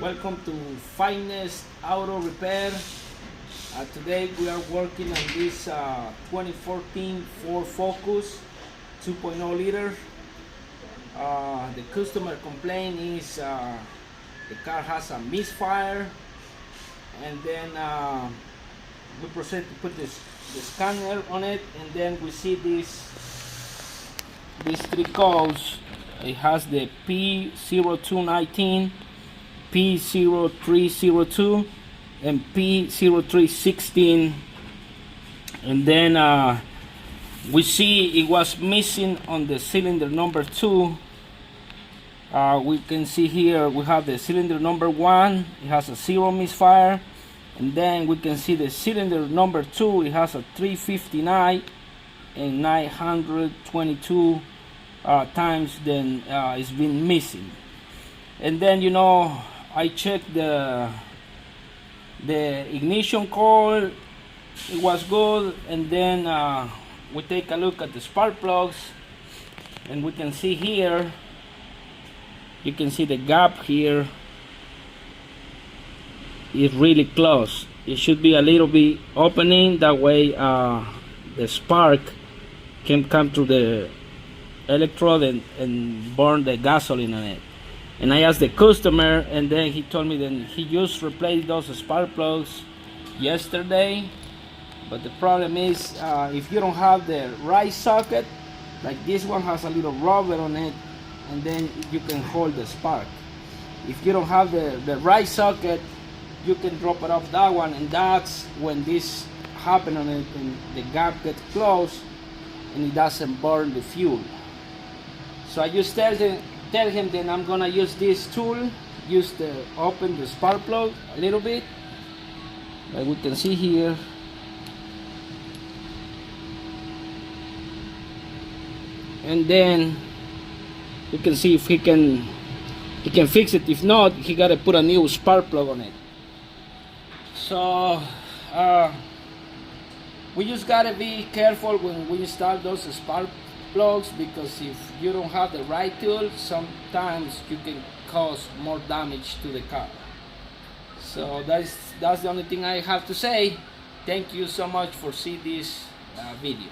Welcome to Finest Auto Repair. Today we are working on this 2014 Ford Focus 2.0 liter. The customer complaint is the car has a misfire, and then we proceed to put the scanner on it, and then we see these three codes. It has the P0219, P0302, and P0316, and then we see it was missing on the cylinder number 2. We can see here we have the cylinder number 1, it has a 0 misfire, and then we can see the cylinder number 2, it has a 359 and 922 times. Then it's been missing. And then I checked the ignition coil, it was good, and then we take a look at the spark plugs, and we can see here, you can see the gap here is really close. It should be a little bit opening, that way the spark can come to the electrode and burn the gasoline on it. And I asked the customer, and then he told me that he just replaced those spark plugs yesterday. But the problem is, if you don't have the right socket, like this one has a little rubber on it, and then you can hold the spark. If you don't have the right socket, you can drop it off that one, and that's when this happens on it, and the gap gets closed and it doesn't burn the fuel. So I just tell him that I'm gonna use this tool, open the spark plug a little bit, like we can see here. And then you can see if he can fix it. If not, he gotta put a new spark plug on it. So we just gotta be careful when we install those spark plugs, because if you don't have the right tool, sometimes you can cause more damage to the car. So that's the only thing I have to say. Thank you so much for seeing this video.